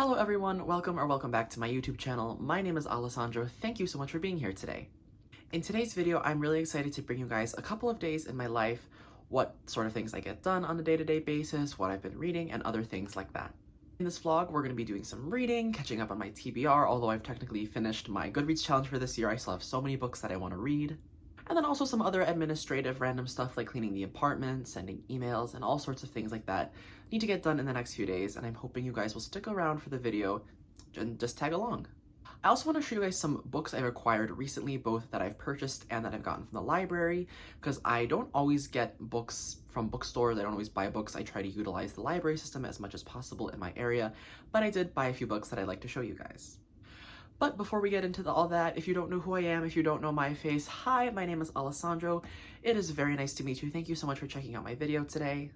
Hello everyone, welcome back to my YouTube channel. My name is Alessandro. Thank you so much for being here today. In today's video, I'm really excited to bring you guys a couple of days in my life, what sort of things I get done on a day-to-day basis, what I've been reading, and other things like that. In this vlog, we're going to be doing some reading, catching up on my TBR, although I've technically finished my Goodreads challenge for this year. I still have so many books that I want to read. And then also some other administrative random stuff like cleaning the apartment, sending emails, and all sorts of things like that need to get done in the next few days, and I'm hoping you guys will stick around for the video and just tag along. I also want to show you guys some books I've acquired recently, both that I've purchased and that I've gotten from the library, because I don't always get books from bookstores. I don't always buy books. I try to utilize the library system as much as possible in my area, but I did buy a few books that I'd like to show you guys. But before we get into all that, if you don't know who I am, if you don't know my face, hi, my name is Alessandro. It is very nice to meet you. Thank you so much for checking out my video today.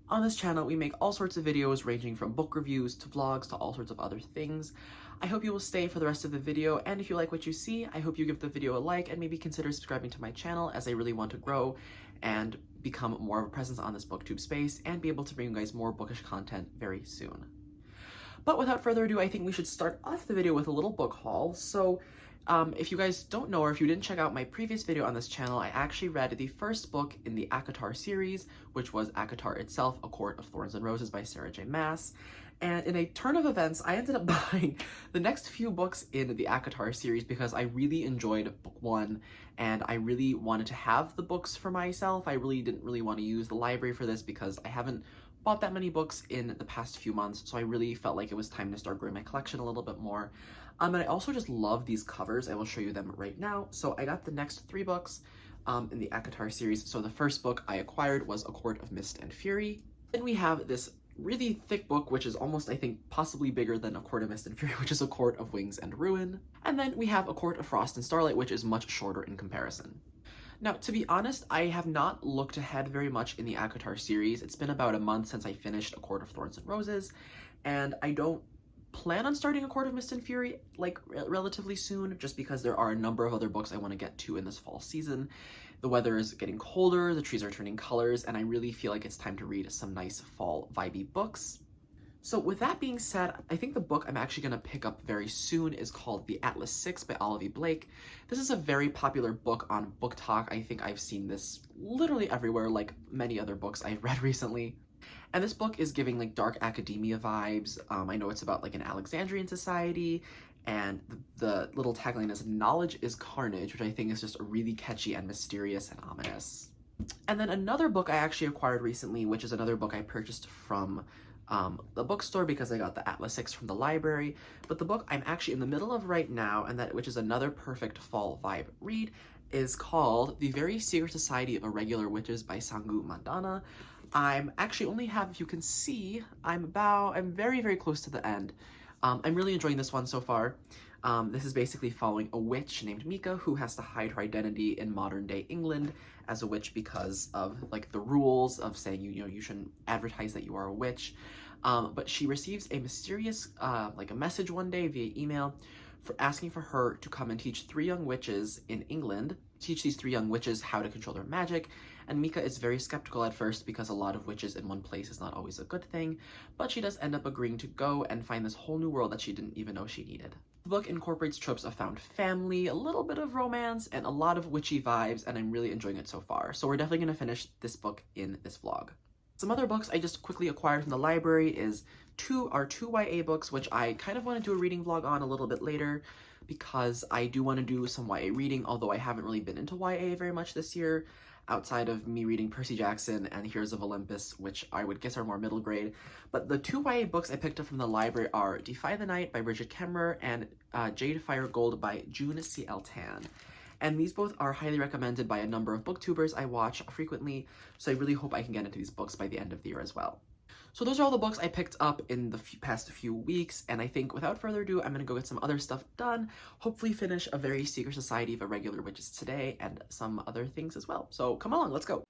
On this channel, we make all sorts of videos ranging from book reviews to vlogs to all sorts of other things. I hope you will stay for the rest of the video, and if you like what you see, I hope you give the video a like and maybe consider subscribing to my channel, as I really want to grow and become more of a presence on this booktube space and be able to bring you guys more bookish content very soon. But without further ado, I think we should start off the video with a little book haul. So if you guys don't know, or if you didn't check out my previous video on this channel, I actually read the first book in the ACOTAR series, which was ACOTAR itself, A Court of Thorns and Roses by Sarah J. Maas. And in a turn of events, I ended up buying the next few books in the ACOTAR series because I really enjoyed book one, and I really wanted to have the books for myself. I really didn't want to use the library for this because I haven't bought that many books in the past few months, so I really felt like it was time to start growing my collection a little bit more. And I also just love these covers. I will show you them right now. So I got the next three books in the ACOTAR series. So the first book I acquired was A Court of Mist and Fury. Then we have this really thick book, which is almost, I think, possibly bigger than A Court of Mist and Fury, which is A Court of Wings and Ruin. And then we have A Court of Frost and Starlight, which is much shorter in comparison. Now, to be honest, I have not looked ahead very much in the ACOTAR series. It's been about a month since I finished A Court of Thorns and Roses, and I don't plan on starting A Court of Mist and Fury, like, relatively soon, just because there are a number of other books I want to get to in this fall season. The weather is getting colder, the trees are turning colors, and I really feel like it's time to read some nice fall vibey books. So with that being said, I think the book I'm actually going to pick up very soon is called The Atlas 6 by Olivia Blake. This is a very popular book on Book Talk. I think I've seen this literally everywhere, like many other books I've read recently. And this book is giving like dark academia vibes. I know it's about like an Alexandrian society, and the little tagline is "Knowledge is Carnage," which I think is just really catchy and mysterious and ominous. And then another book I actually acquired recently, which is another book I purchased from the bookstore because I got the Atlas 6 from the library, but the book I'm actually in the middle of right now, and which is another perfect fall vibe read, is called The Very Secret Society of Irregular Witches by Sangu Mandana. I'm actually only have, if you can see, I'm very, very close to the end. I'm really enjoying this one so far. This is basically following a witch named Mika who has to hide her identity in modern day England as a witch because of like the rules of saying you shouldn't advertise that you are a witch. But she receives a mysterious like a message one day via email for asking for her to come and teach three young witches in England, teach these three young witches how to control their magic. And Mika is very skeptical at first because a lot of witches in one place is not always a good thing, but she does end up agreeing to go and find this whole new world that she didn't even know she needed. The book incorporates tropes of found family, a little bit of romance, and a lot of witchy vibes, and I'm really enjoying it so far. So we're definitely going to finish this book in this vlog. Some other books I just quickly acquired from the library are two YA books, which I kind of want to do a reading vlog on a little bit later because I do want to do some YA reading, although I haven't really been into YA very much this year, outside of me reading Percy Jackson and Heroes of Olympus, which I would guess are more middle grade. But the two YA books I picked up from the library are Defy the Night by Bridget Kemmerer and Jade Fire Gold by June C.L. Tan. And these both are highly recommended by a number of booktubers I watch frequently, so I really hope I can get into these books by the end of the year as well. So those are all the books I picked up in the past few weeks, and I think without further ado, I'm going to go get some other stuff done, hopefully finish A Very Secret Society of Irregular Witches today, and some other things as well. So come along, let's go!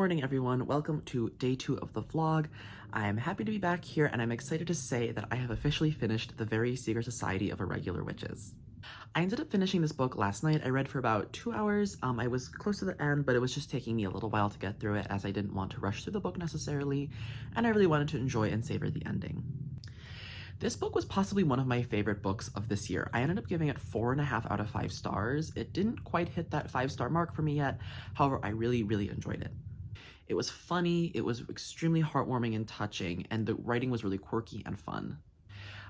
morning, everyone. Welcome to day 2 of the vlog. I'm happy to be back here, and I'm excited to say that I have officially finished The Very Secret Society of Irregular Witches. I ended up finishing this book last night. I read for about 2 hours. I was close to the end, but it was just taking me a little while to get through it as I didn't want to rush through the book necessarily, and I really wanted to enjoy and savor the ending. This book was possibly one of my favorite books of this year. I ended up giving it 4.5 out of 5 stars. It didn't quite hit that 5-star mark for me yet. However, I really enjoyed it. It was funny, it was extremely heartwarming and touching, and the writing was really quirky and fun.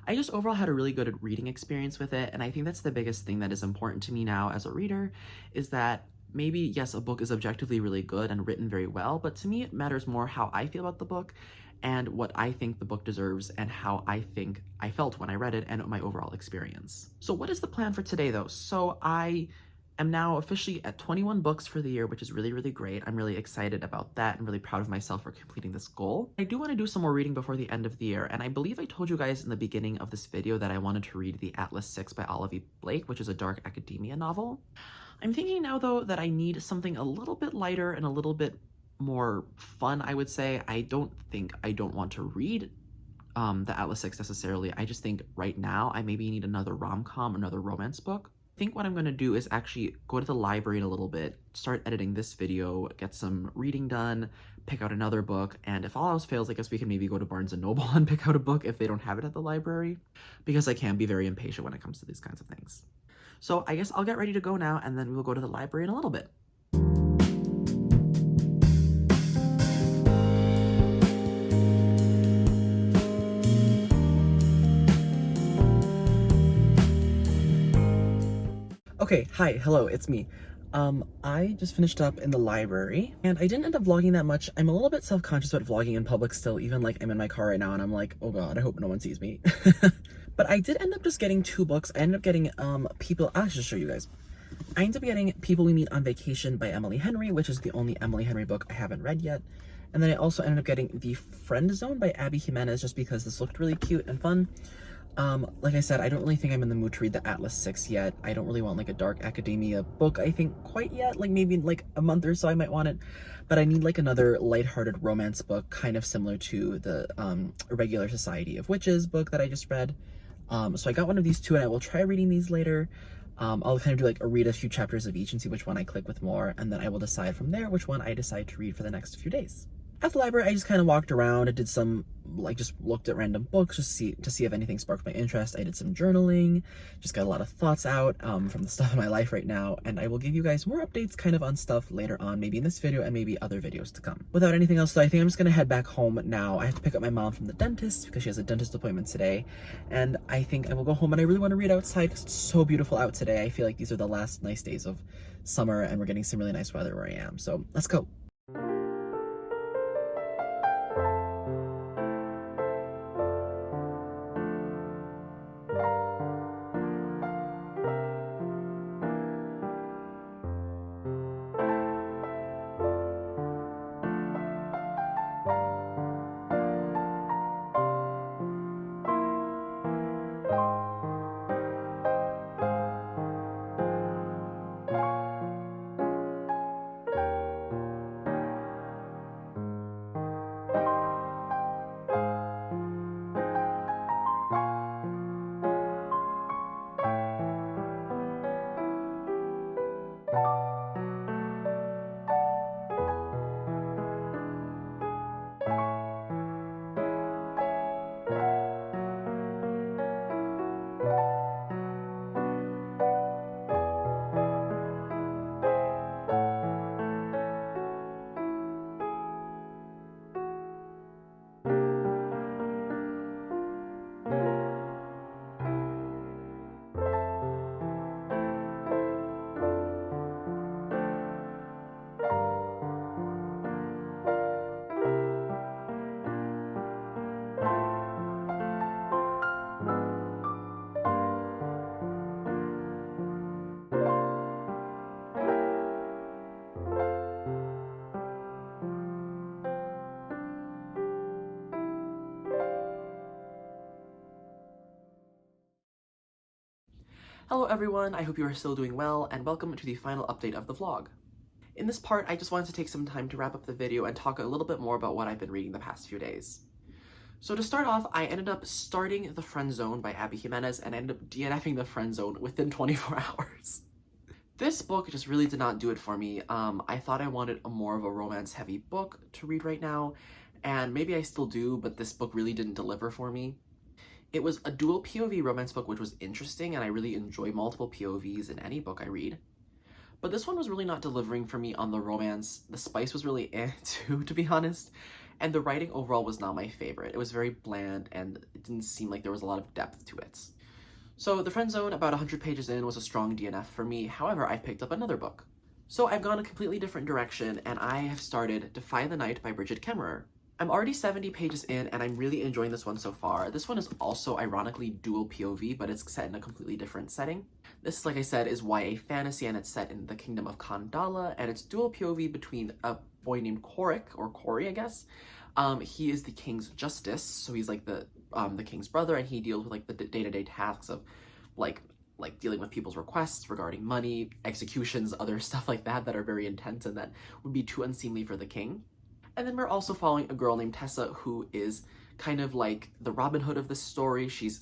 I just overall had a really good reading experience with it, and I think that's the biggest thing that is important to me now as a reader, is that maybe, yes, a book is objectively really good and written very well, but to me it matters more how I feel about the book and what I think the book deserves and how I think I felt when I read it and my overall experience. So what is the plan for today though? So I am now officially at 21 books for the year, which is really great. I'm really excited about that and really proud of myself for completing this goal. I do want to do some more reading before the end of the year, and I believe I told you guys in the beginning of this video that I wanted to read The Atlas 6 by Olivia Blake, which is a dark academia novel. I'm thinking now though that I need something a little bit lighter and a little bit more fun, I would say. I don't want to read the Atlas 6 necessarily. I just think right now I maybe need another rom-com, another romance book. I think what I'm going to do is actually go to the library in a little bit, start editing this video, get some reading done, pick out another book, and if all else fails, I guess we can maybe go to Barnes & Noble and pick out a book if they don't have it at the library, because I can be very impatient when it comes to these kinds of things. So I guess I'll get ready to go now, and then we'll go to the library in a little bit. Okay, hi, hello, it's me. I just finished up in the library, and I didn't end up vlogging that much. I'm a little bit self-conscious about vlogging in public still, even like I'm in my car right now, and I'm like, oh god, I hope no one sees me. But I did end up just getting 2 books. I ended up getting, I'll just show you guys. I ended up getting People We Meet on Vacation by Emily Henry, which is the only Emily Henry book I haven't read yet. And then I also ended up getting The Friend Zone by Abby Jimenez, just because this looked really cute and fun. Like I said, I don't really think I'm in the mood to read the Atlas 6 yet. I don't really want like a dark academia book, I think, quite yet. Like maybe in like a month or so I might want it. But I need like another lighthearted romance book, kind of similar to the Irregular Society of Witches book that I just read. So I got one of these 2, and I will try reading these later. I'll kind of do like read a few chapters of each and see which one I click with more, and then I will decide from there which one I decide to read for the next few days. At the library, I just kind of walked around. I did some, like, just looked at random books just to see if anything sparked my interest. I did some journaling, just got a lot of thoughts out from the stuff in my life right now, and I will give you guys more updates kind of on stuff later on, maybe in this video and maybe other videos to come. Without anything else though, I think I'm just gonna head back home now. I have to pick up my mom from the dentist because she has a dentist appointment today, and I think I will go home, and I really want to read outside because it's so beautiful out today. I feel like these are the last nice days of summer, and we're getting some really nice weather where I am, so let's go. Hello everyone, I hope you are still doing well, and welcome to the final update of the vlog. In this part, I just wanted to take some time to wrap up the video and talk a little bit more about what I've been reading the past few days. So to start off, I ended up starting The Friend Zone by Abby Jimenez and ended up DNFing the friend zone within 24 hours. This book just really did not do it for me. I thought I wanted more of a romance-heavy book to read right now, and maybe I still do, but this book really didn't deliver for me. It was a dual POV romance book, which was interesting, and I really enjoy multiple POVs in any book I read. But this one was really not delivering for me on the romance. The spice was really too, to be honest. And the writing overall was not my favorite. It was very bland, and it didn't seem like there was a lot of depth to it. So The Friend Zone, about 100 pages in, was a strong DNF for me. However, I picked up another book. So I've gone a completely different direction, and I have started Defy the Night by Bridget Kemmerer. I'm already 70 pages in, and I'm really enjoying this one so far. This one is also ironically dual POV, but it's set in a completely different setting. This, like I said, is YA fantasy, and it's set in the kingdom of Kandala, and it's dual POV between a boy named Korik, or Corey, I guess. He is the king's justice, so he's like the king's brother, and he deals with like the day-to-day tasks of like dealing with people's requests regarding money, executions, other stuff like that that are very intense and that would be too unseemly for the king. And then we're also following a girl named Tessa who is kind of like the Robin Hood of this story. She's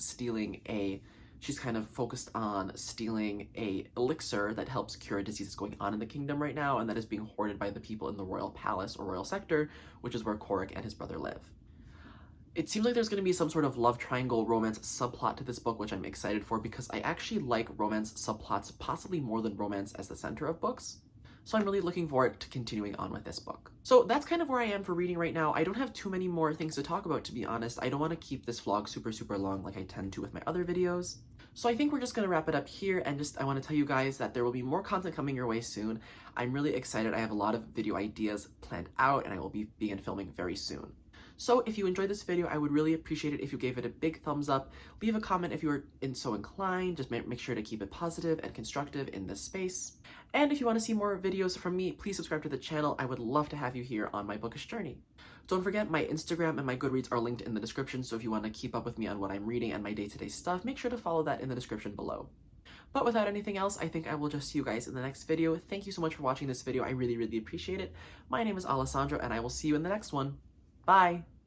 kind of focused on stealing a elixir that helps cure a disease that's going on in the kingdom right now, and that is being hoarded by the people in the royal palace or royal sector, which is where Korik and his brother live. It seems like there's going to be some sort of love triangle romance subplot to this book, which I'm excited for because I actually like romance subplots possibly more than romance as the center of books. So I'm really looking forward to continuing on with this book. So that's kind of where I am for reading right now. I don't have too many more things to talk about, to be honest. I don't want to keep this vlog super long like I tend to with my other videos. So I think we're just going to wrap it up here, and I want to tell you guys that there will be more content coming your way soon. I'm really excited. I have a lot of video ideas planned out, and I will begin filming very soon. So if you enjoyed this video, I would really appreciate it if you gave it a big thumbs up. Leave a comment if you are so inclined. Just make sure to keep it positive and constructive in this space. And if you want to see more videos from me, please subscribe to the channel. I would love to have you here on my bookish journey. Don't forget, my Instagram and my Goodreads are linked in the description, so if you want to keep up with me on what I'm reading and my day-to-day stuff, make sure to follow that in the description below. But without anything else, I think I will just see you guys in the next video. Thank you so much for watching this video. I really appreciate it. My name is Alessandro, and I will see you in the next one. Bye!